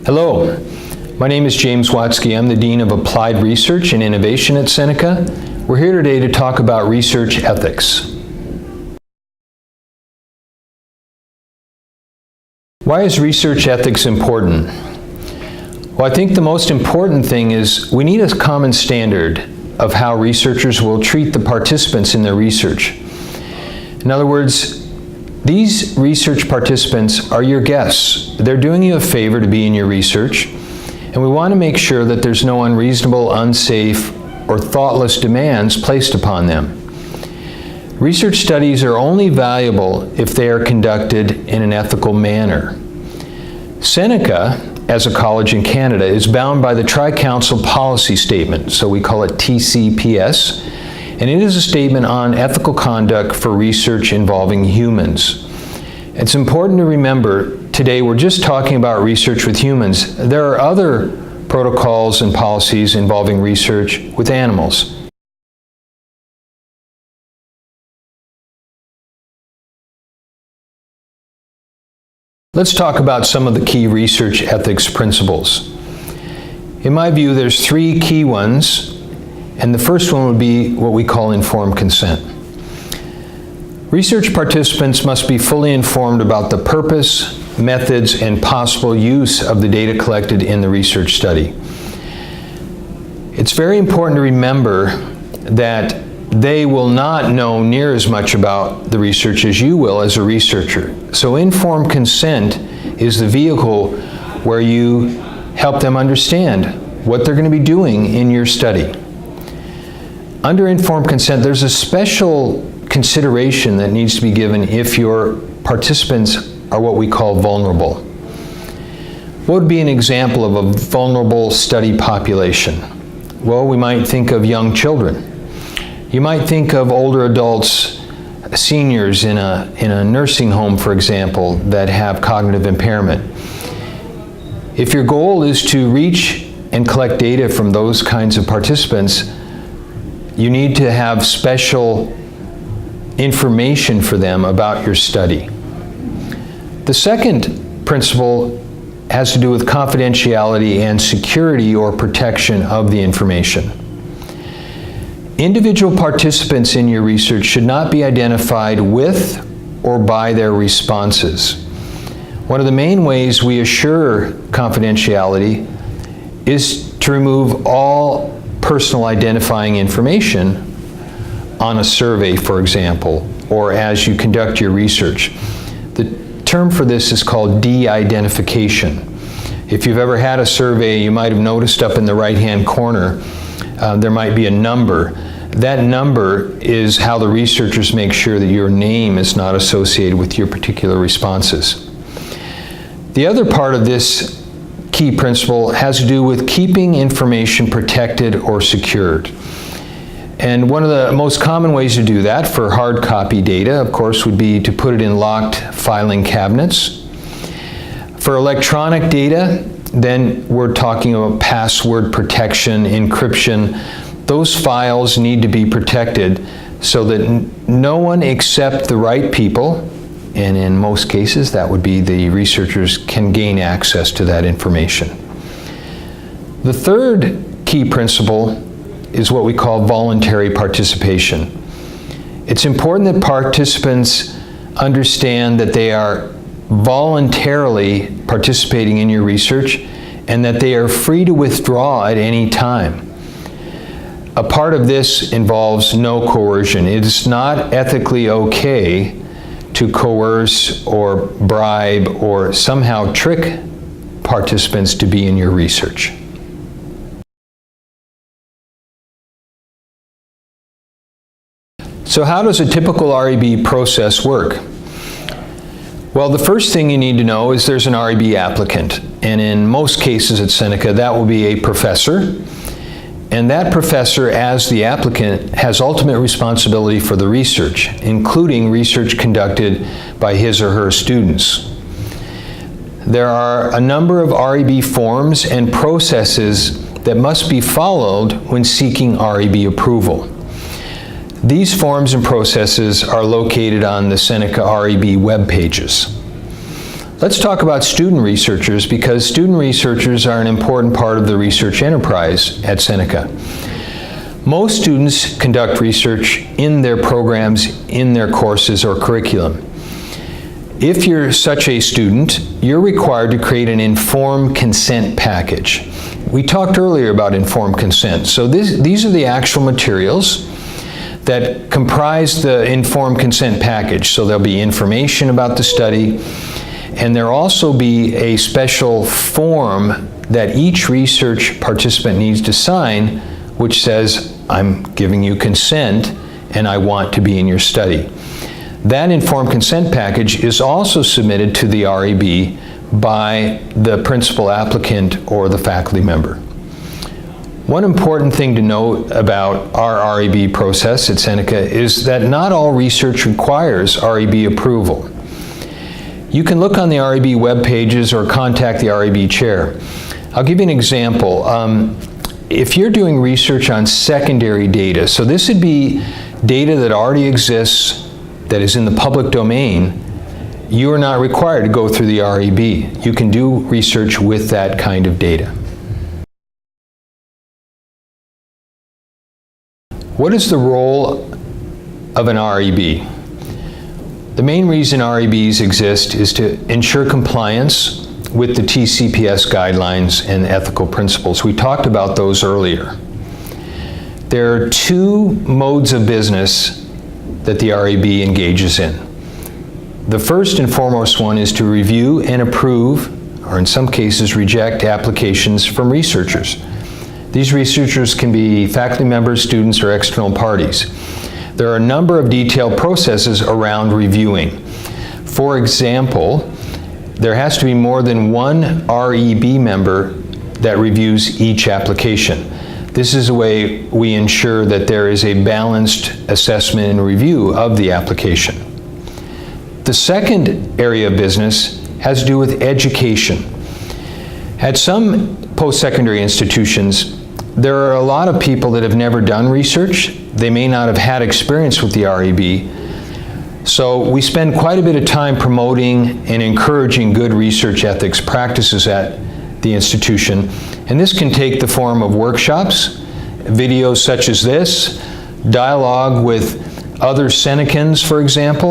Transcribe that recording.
Hello, my name is James Watsky. I'm the Dean of Applied Research and Innovation at Seneca. We're here today to talk about research ethics. Why is research ethics important? Well, I think the most important thing is we need a common standard of how researchers will treat the participants in their research. In other words, these research participants are your guests. They're doing you a favor to be in your research, and we want to make sure that there's no unreasonable, unsafe, or thoughtless demands placed upon them. Research studies are only valuable if they are conducted in an ethical manner. Seneca, as a college in Canada, is bound by the Tri-Council Policy Statement, so we call it TCPS, and it is a statement on ethical conduct for research involving humans. It's important to remember today we're just talking about research with humans. There are other protocols and policies involving research with animals. Let's talk about some of the key research ethics principles. In my view, there's three key ones, and the first one would be what we call informed consent. Research participants must be fully informed about the purpose, methods, and possible use of the data collected in the research study. It's very important to remember that they will not know near as much about the research as you will as a researcher. So informed consent is the vehicle where you help them understand what they're going to be doing in your study. Under informed consent, there's a special consideration that needs to be given if your participants are what we call vulnerable. What would be an example of a vulnerable study population? Well, we might think of young children. You might think of older adults, seniors in a nursing home, for example, that have cognitive impairment. If your goal is to reach and collect data from those kinds of participants, you need to have special information for them about your study. The second principle has to do with confidentiality and security or protection of the information. Individual participants in your research should not be identified with or by their responses. One of the main ways we assure confidentiality is to remove all personal identifying information on a survey, for example, or as you conduct your research. The term for this is called de-identification. If you've ever had a survey, you might have noticed up in the right-hand corner, there might be a number. That number is how the researchers make sure that your name is not associated with your particular responses. The other part of this key principle has to do with keeping information protected or secured. And one of the most common ways to do that for hard copy data, of course, would be to put it in locked filing cabinets. For electronic data, then we're talking about password protection, encryption. Those files need to be protected so that no one except the right people, and in most cases that would be the researchers, can gain access to that information. The third key principle is what we call voluntary participation. It's important that participants understand that they are voluntarily participating in your research and that they are free to withdraw at any time. A part of this involves no coercion. It is not ethically okay to coerce or bribe or somehow trick participants to be in your research. So how does a typical REB process work? Well, the first thing you need to know is there's an REB applicant, and in most cases at Seneca that will be a professor, and that professor, as the applicant, has ultimate responsibility for the research, including research conducted by his or her students. There are a number of REB forms and processes that must be followed when seeking REB approval. These forms and processes are located on the Seneca REB web pages. Let's talk about student researchers, because student researchers are an important part of the research enterprise at Seneca. Most students conduct research in their programs, in their courses or curriculum. If you're such a student, you're required to create an informed consent package. We talked earlier about informed consent. So these are the actual materials that comprise the informed consent package. So there'll be information about the study, and there'll also be a special form that each research participant needs to sign, which says, I'm giving you consent and I want to be in your study. That informed consent package is also submitted to the REB by the principal applicant or the faculty member. One important thing to note about our REB process at Seneca is that not all research requires REB approval. You can look on the REB web pages or contact the REB chair. I'll give you an example. If you're doing research on secondary data, so this would be data that already exists, that is in the public domain, you are not required to go through the REB. You can do research with that kind of data. What is the role of an REB? The main reason REBs exist is to ensure compliance with the TCPS guidelines and ethical principles. We talked about those earlier. There are two modes of business that the REB engages in. The first and foremost one is to review and approve, or in some cases reject, applications from researchers. These researchers can be faculty members, students, or external parties. There are a number of detailed processes around reviewing. For example, there has to be more than one REB member that reviews each application. This is the way we ensure that there is a balanced assessment and review of the application. The second area of business has to do with education. At some post-secondary institutions, there are a lot of people that have never done research. They may not have had experience with the REB. So we spend quite a bit of time promoting and encouraging good research ethics practices at the institution. And this can take the form of workshops, videos such as this, dialogue with other Senecans, for example.